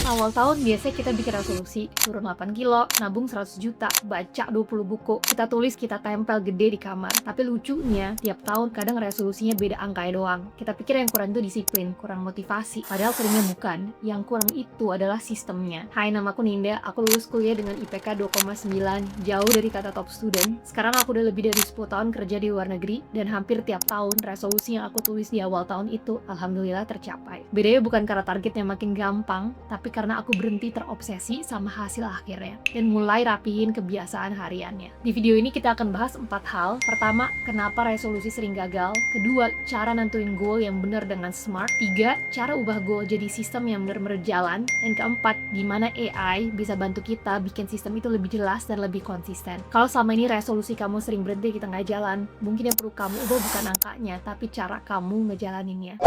Awal tahun biasanya kita bikin resolusi, turun 8 kilo, nabung 100 juta, baca 20 buku, kita tulis, kita tempel gede di kamar. Tapi lucunya, tiap tahun kadang resolusinya beda angkanya doang. Kita pikir yang kurang itu disiplin, kurang motivasi. Padahal seringnya bukan. Yang kurang itu adalah sistemnya. Hai, namaku Ninda, aku lulus kuliah dengan IPK 2,9, jauh dari kata top student. Sekarang aku udah lebih dari 10 tahun kerja di luar negeri, dan hampir tiap tahun resolusi yang aku tulis di awal tahun itu, alhamdulillah tercapai. Bedanya bukan karena targetnya makin gampang, tapi karena aku berhenti terobsesi sama hasil akhirnya dan mulai rapihin kebiasaan hariannya. Di video ini kita akan bahas 4 hal. Pertama, kenapa resolusi sering gagal. Kedua, cara nentuin goal yang benar dengan smart. 3, cara ubah goal jadi sistem yang benar-benar jalan. Dan keempat, gimana AI bisa bantu kita bikin sistem itu lebih jelas dan lebih konsisten. Kalau selama ini resolusi kamu sering berhenti di tengah jalan, mungkin yang perlu kamu ubah bukan angkanya, tapi cara kamu ngejalaninnya.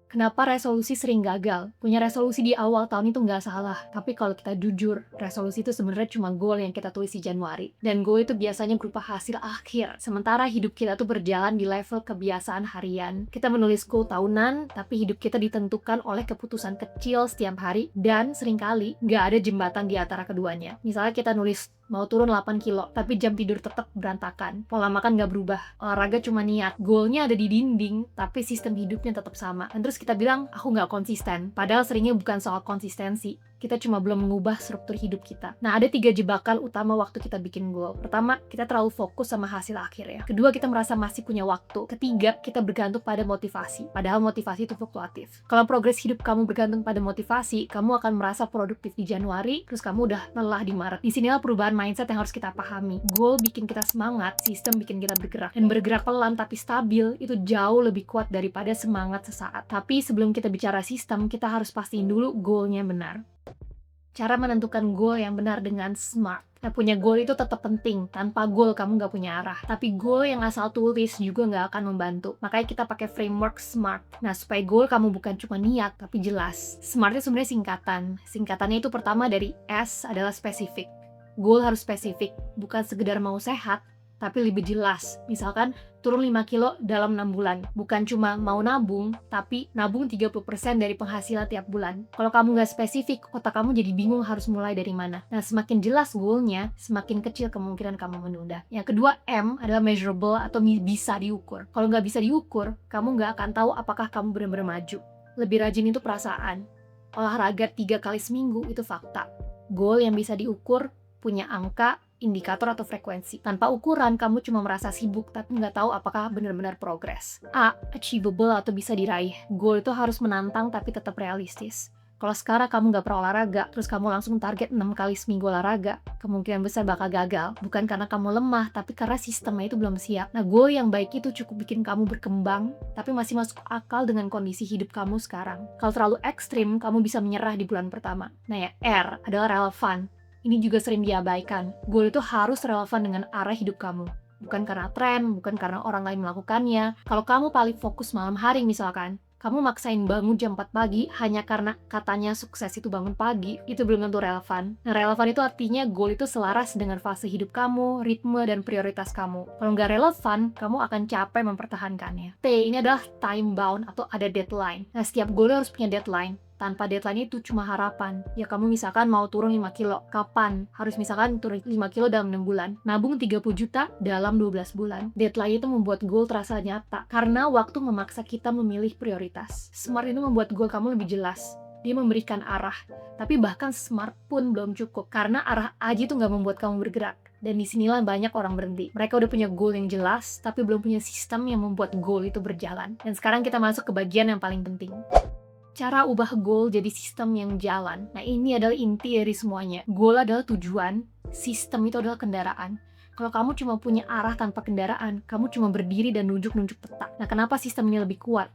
Kenapa resolusi sering gagal? Punya resolusi di awal tahun itu nggak salah. Tapi kalau kita jujur, resolusi itu sebenarnya cuma goal yang kita tulis di Januari. Dan goal itu biasanya berupa hasil akhir. Sementara hidup kita tuh berjalan di level kebiasaan harian. Kita menulis goal tahunan, tapi hidup kita ditentukan oleh keputusan kecil setiap hari. Dan seringkali nggak ada jembatan di antara keduanya. Misalnya kita nulis mau turun 8 kilo, tapi jam tidur tetap berantakan. Pola makan nggak berubah. Olahraga cuma niat. Goalnya ada di dinding, tapi sistem hidupnya tetap sama. Dan terus kita bilang, aku nggak konsisten. Padahal seringnya bukan soal konsistensi. Kita cuma belum mengubah struktur hidup kita. Nah, ada 3 jebakan utama waktu kita bikin goal. Pertama, kita terlalu fokus sama hasil akhir ya. Kedua, kita merasa masih punya waktu. Ketiga, kita bergantung pada motivasi. Padahal motivasi itu fluktuatif. Kalau progres hidup kamu bergantung pada motivasi, kamu akan merasa produktif di Januari, terus kamu udah lelah di Maret. Disinilah perubahan mindset yang harus kita pahami. Goal bikin kita semangat, sistem bikin kita bergerak. Dan bergerak pelan tapi stabil, itu jauh lebih kuat daripada semangat sesaat. Tapi sebelum kita bicara sistem, kita harus pastiin dulu goalnya benar. Cara menentukan goal yang benar dengan smart. Nah, punya goal itu tetap penting. Tanpa goal, kamu nggak punya arah. Tapi goal yang asal tulis juga nggak akan membantu. Makanya kita pakai framework SMART. Nah, supaya goal kamu bukan cuma niat, tapi jelas. SMART itu sebenarnya singkatan. Singkatannya itu pertama dari S adalah spesifik. Goal harus spesifik, bukan sekedar mau sehat, tapi lebih jelas. Misalkan turun 5 kilo dalam 6 bulan. Bukan cuma mau nabung, tapi nabung 30% dari penghasilan tiap bulan. Kalau kamu nggak spesifik, otak kamu jadi bingung harus mulai dari mana. Nah, semakin jelas goalnya, semakin kecil kemungkinan kamu menunda. Yang kedua, M adalah measurable atau bisa diukur. Kalau nggak bisa diukur, kamu nggak akan tahu apakah kamu benar-benar maju. Lebih rajin itu perasaan. Olahraga 3 kali seminggu itu fakta. Goal yang bisa diukur punya angka, indikator atau frekuensi. Tanpa ukuran, kamu cuma merasa sibuk tapi nggak tahu apakah benar-benar progres. A, achievable atau bisa diraih. Goal itu harus menantang tapi tetap realistis. Kalau sekarang kamu nggak pernah olahraga, terus kamu langsung target 6 kali seminggu olahraga, kemungkinan besar bakal gagal. Bukan karena kamu lemah, tapi karena sistemnya itu belum siap. Nah, goal yang baik itu cukup bikin kamu berkembang, tapi masih masuk akal dengan kondisi hidup kamu sekarang. Kalau terlalu ekstrim, kamu bisa menyerah di bulan pertama. Nah ya, R adalah relevan. Ini juga sering diabaikan. Goal itu harus relevan dengan arah hidup kamu. Bukan karena tren, bukan karena orang lain melakukannya. Kalau kamu paling fokus malam hari misalkan, kamu maksain bangun jam 4 pagi hanya karena katanya sukses itu bangun pagi, itu belum tentu relevan. Nah, relevan itu artinya goal itu selaras dengan fase hidup kamu, ritme, dan prioritas kamu. Kalau nggak relevan, kamu akan capek mempertahankannya. T, ini adalah time bound atau ada deadline. Nah, setiap goal harus punya deadline. Tanpa deadline itu cuma harapan. Ya kamu misalkan mau turun 5 kilo. Kapan? Harus misalkan turun 5 kilo dalam 6 bulan. Nabung 30 juta dalam 12 bulan. Deadline itu membuat goal terasa nyata. Karena waktu memaksa kita memilih prioritas. Smart itu membuat goal kamu lebih jelas. Dia memberikan arah. Tapi bahkan smart pun belum cukup. Karena arah aja itu nggak membuat kamu bergerak. Dan disinilah banyak orang berhenti. Mereka udah punya goal yang jelas, tapi belum punya sistem yang membuat goal itu berjalan. Dan sekarang kita masuk ke bagian yang paling penting. Cara ubah goal jadi sistem yang jalan. Nah, ini adalah inti dari semuanya. Goal adalah tujuan, sistem itu adalah kendaraan. Kalau kamu cuma punya arah tanpa kendaraan, kamu cuma berdiri dan nunjuk-nunjuk peta. Nah, kenapa sistem ini lebih kuat?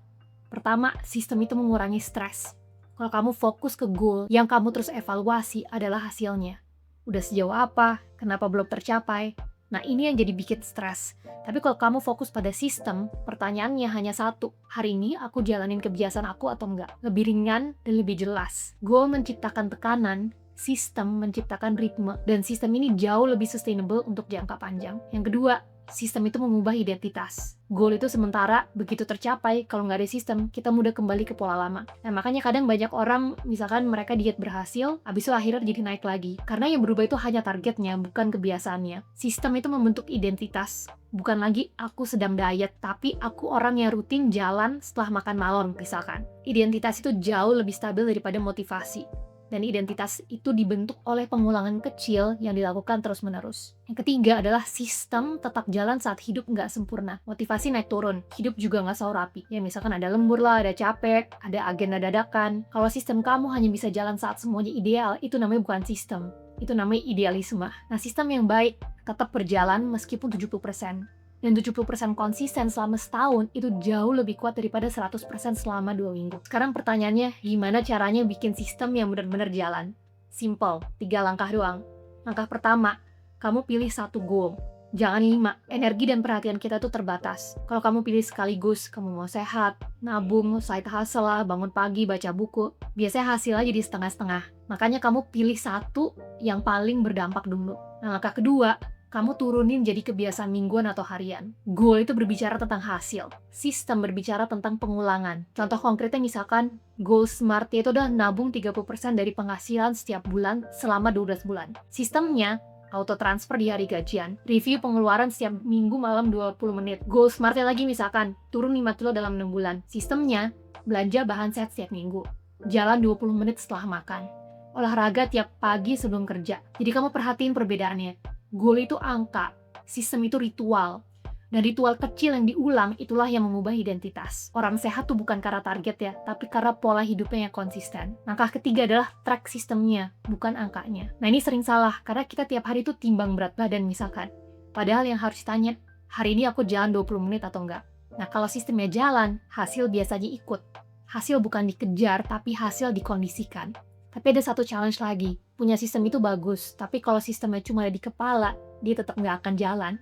Pertama, sistem itu mengurangi stres. Kalau kamu fokus ke goal, yang kamu terus evaluasi adalah hasilnya. Udah sejauh apa? Kenapa belum tercapai? Nah, ini yang jadi bikin stres. Tapi kalau kamu fokus pada sistem, pertanyaannya hanya satu. Hari ini aku jalanin kebiasaan aku atau enggak? Lebih ringan dan lebih jelas. Goal menciptakan tekanan, sistem menciptakan ritme. Dan sistem ini jauh lebih sustainable untuk jangka panjang. Yang kedua, sistem itu mengubah identitas. Goal itu sementara, begitu tercapai, kalau nggak ada sistem, kita mudah kembali ke pola lama. Nah, makanya kadang banyak orang, misalkan mereka diet berhasil, habis itu akhirnya jadi naik lagi. Karena yang berubah itu hanya targetnya, bukan kebiasaannya. Sistem itu membentuk identitas. Bukan lagi aku sedang diet, tapi aku orang yang rutin jalan setelah makan malam, misalkan. Identitas itu jauh lebih stabil daripada motivasi. Dan identitas itu dibentuk oleh pengulangan kecil yang dilakukan terus-menerus. Yang ketiga adalah sistem tetap jalan saat hidup nggak sempurna. Motivasi naik turun, hidup juga nggak selalu rapi. Ya misalkan ada lembur lah, ada capek, ada agenda dadakan. Kalau sistem kamu hanya bisa jalan saat semuanya ideal, itu namanya bukan sistem. Itu namanya idealisme. Nah, sistem yang baik tetap berjalan meskipun 70%. Dan 70% konsisten selama setahun itu jauh lebih kuat daripada 100% selama 2 minggu. Sekarang pertanyaannya, gimana caranya bikin sistem yang benar-benar jalan? Simple, 3 langkah doang. Langkah pertama, kamu pilih 1 goal. Jangan 5, energi dan perhatian kita tuh terbatas. Kalau kamu pilih sekaligus, kamu mau sehat, nabung, side hustle lah, bangun pagi, baca buku, biasanya hasilnya jadi setengah-setengah. Makanya kamu pilih 1 yang paling berdampak dulu. Nah, langkah kedua, kamu turunin jadi kebiasaan mingguan atau harian. Goal itu berbicara tentang hasil. Sistem berbicara tentang pengulangan. Contoh konkretnya misalkan, goal SMART itu udah nabung 30% dari penghasilan setiap bulan selama 12 bulan. Sistemnya, auto transfer di hari gajian, review pengeluaran setiap minggu malam 20 menit. Goal SMART-nya lagi misalkan, turun 5 kilo dalam 6 bulan. Sistemnya, belanja bahan sehat setiap minggu. Jalan 20 menit setelah makan. Olahraga tiap pagi sebelum kerja. Jadi kamu perhatiin perbedaannya. Goal itu angka, sistem itu ritual. Dan ritual kecil yang diulang itulah yang mengubah identitas. Orang sehat tuh bukan karena target ya, tapi karena pola hidupnya yang konsisten. Langkah ketiga adalah track sistemnya, bukan angkanya. Nah, ini sering salah, karena kita tiap hari tuh timbang berat badan misalkan. Padahal yang harus ditanya, hari ini aku jalan 20 menit atau enggak? Nah, kalau sistemnya jalan, hasil biasanya ikut. Hasil bukan dikejar, tapi hasil dikondisikan. Tapi ada satu challenge lagi, punya sistem itu bagus, tapi kalau sistemnya cuma ada di kepala, dia tetap nggak akan jalan.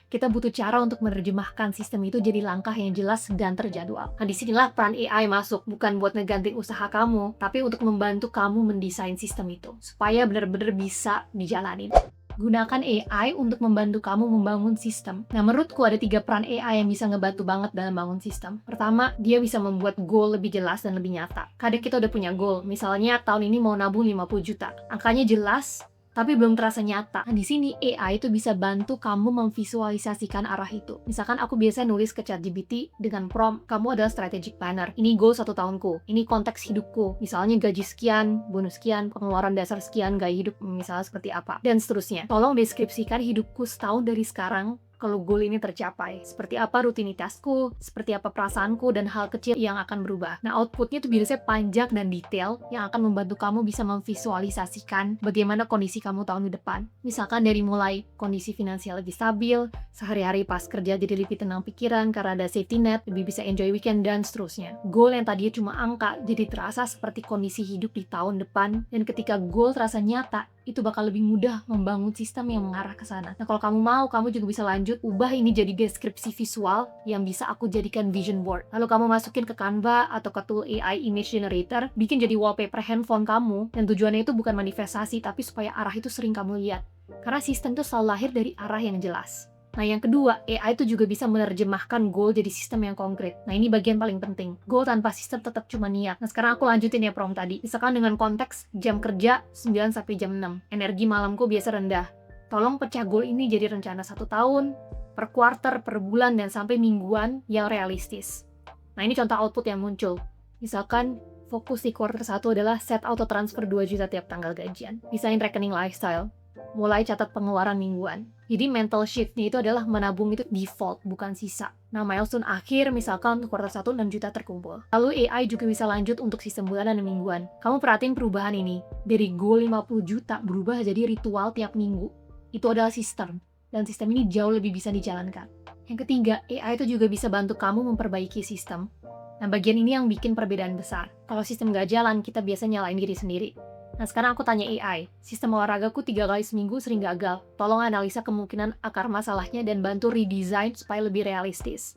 Kita butuh cara untuk menerjemahkan sistem itu jadi langkah yang jelas dan terjadwal. Nah, disinilah peran AI masuk, bukan buat ngegantiin usaha kamu, tapi untuk membantu kamu mendesain sistem itu, supaya benar-benar bisa dijalanin. Gunakan AI untuk membantu kamu membangun sistem. Nah, menurutku ada 3 peran AI yang bisa ngebantu banget dalam bangun sistem. Pertama, dia bisa membuat goal lebih jelas dan lebih nyata. Kadang kita udah punya goal, misalnya tahun ini mau nabung 50 juta. Angkanya jelas, tapi belum terasa nyata. Nah, di sini AI itu bisa bantu kamu memvisualisasikan arah itu. Misalkan aku biasa nulis ke ChatGPT dengan prompt, kamu adalah strategic planner. Ini goal 1 tahunku. Ini konteks hidupku. Misalnya gaji sekian, bonus sekian, pengeluaran dasar sekian, gaya hidup misalnya seperti apa, dan seterusnya. Tolong deskripsikan hidupku setahun dari sekarang kalau goal ini tercapai. Seperti apa rutinitasku, seperti apa perasaanku, dan hal kecil yang akan berubah. Nah, outputnya itu biasanya panjang dan detail yang akan membantu kamu bisa memvisualisasikan bagaimana kondisi kamu tahun depan. Misalkan dari mulai kondisi finansial lebih stabil, sehari-hari pas kerja jadi lebih tenang pikiran karena ada safety net, lebih bisa enjoy weekend, dan seterusnya. Goal yang tadinya cuma angka jadi terasa seperti kondisi hidup di tahun depan, dan ketika goal terasa nyata, itu bakal lebih mudah membangun sistem yang mengarah ke sana. Nah, kalau kamu mau, kamu juga bisa lanjut ubah ini jadi deskripsi visual yang bisa aku jadikan vision board. Lalu kamu masukin ke Canva atau ke tool AI image generator, bikin jadi wallpaper handphone kamu, dan tujuannya itu bukan manifestasi, tapi supaya arah itu sering kamu lihat. Karena sistem itu selalu lahir dari arah yang jelas. Nah, yang kedua, AI itu juga bisa menerjemahkan goal jadi sistem yang konkret. Nah, ini bagian paling penting. Goal tanpa sistem tetap cuma niat. Nah, sekarang aku lanjutin ya prompt tadi. Misalkan dengan konteks jam kerja 9 sampai jam 6. Energi malamku biasa rendah. Tolong pecah goal ini jadi rencana 1 tahun, per quarter, per bulan, dan sampai mingguan yang realistis. Nah, ini contoh output yang muncul. Misalkan, fokus di quarter 1 adalah set auto transfer 2 juta tiap tanggal gajian. Desain rekening lifestyle. Mulai catat pengeluaran mingguan. Jadi mental shift-nya itu adalah menabung itu default, bukan sisa. Nah, milestone akhir misalkan untuk kuartal 1 6 juta terkumpul. Lalu AI juga bisa lanjut untuk sistem bulanan dan mingguan. Kamu perhatiin perubahan ini. Dari goal 50 juta berubah jadi ritual tiap minggu. Itu adalah sistem. Dan sistem ini jauh lebih bisa dijalankan. Yang ketiga, AI itu juga bisa bantu kamu memperbaiki sistem. Nah, bagian ini yang bikin perbedaan besar. Kalau sistem nggak jalan, kita biasa nyalain diri sendiri. Nah, sekarang aku tanya AI, sistem olahragaku 3 kali seminggu sering gagal. Tolong analisa kemungkinan akar masalahnya dan bantu redesign supaya lebih realistis.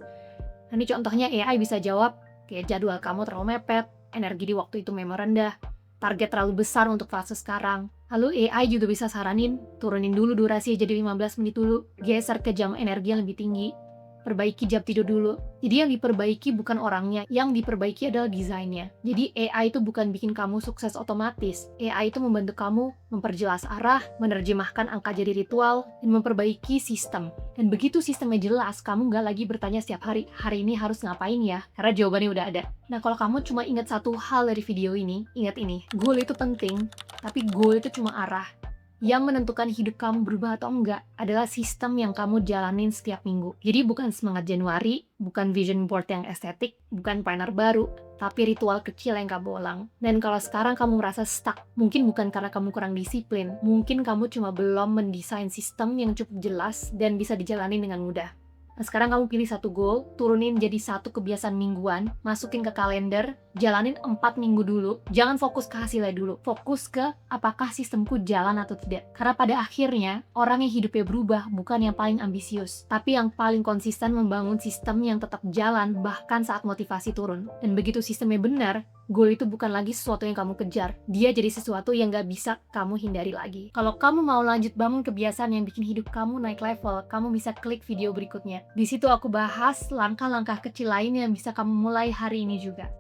Nah, ini contohnya AI bisa jawab, kayak jadwal kamu terlalu mepet, energi di waktu itu memang rendah, target terlalu besar untuk fase sekarang. Lalu AI juga bisa saranin, turunin dulu durasi jadi 15 menit dulu, geser ke jam energi yang lebih tinggi. perbaiki jam tidur dulu. Jadi yang diperbaiki bukan orangnya, yang diperbaiki adalah desainnya. Jadi AI itu bukan bikin kamu sukses otomatis. AI itu membantu kamu memperjelas arah, menerjemahkan angka jadi ritual, dan memperbaiki sistem. Dan begitu sistemnya jelas, kamu nggak lagi bertanya setiap hari, hari ini harus ngapain ya? Karena jawabannya udah ada. Nah, kalau kamu cuma ingat satu hal dari video ini, ingat ini. Goal itu penting, tapi goal itu cuma arah. Yang menentukan hidup kamu berubah atau enggak adalah sistem yang kamu jalanin setiap minggu. Jadi bukan semangat Januari, bukan vision board yang estetik, bukan planner baru, tapi ritual kecil yang kamu ulang. Dan kalau sekarang kamu merasa stuck, mungkin bukan karena kamu kurang disiplin, mungkin kamu cuma belum mendesain sistem yang cukup jelas dan bisa dijalani dengan mudah. Nah, sekarang kamu pilih satu goal, turunin jadi satu kebiasaan mingguan, masukin ke kalender, jalanin 4 minggu dulu. Jangan fokus ke hasilnya dulu, fokus ke apakah sistemku jalan atau tidak. Karena pada akhirnya, orang yang hidupnya berubah bukan yang paling ambisius, tapi yang paling konsisten membangun sistem yang tetap jalan bahkan saat motivasi turun. Dan begitu sistemnya benar, goal itu bukan lagi sesuatu yang kamu kejar. Dia jadi sesuatu yang gak bisa kamu hindari lagi. Kalau kamu mau lanjut bangun kebiasaan yang bikin hidup kamu naik level, kamu bisa klik video berikutnya. Di situ aku bahas langkah-langkah kecil lain yang bisa kamu mulai hari ini juga.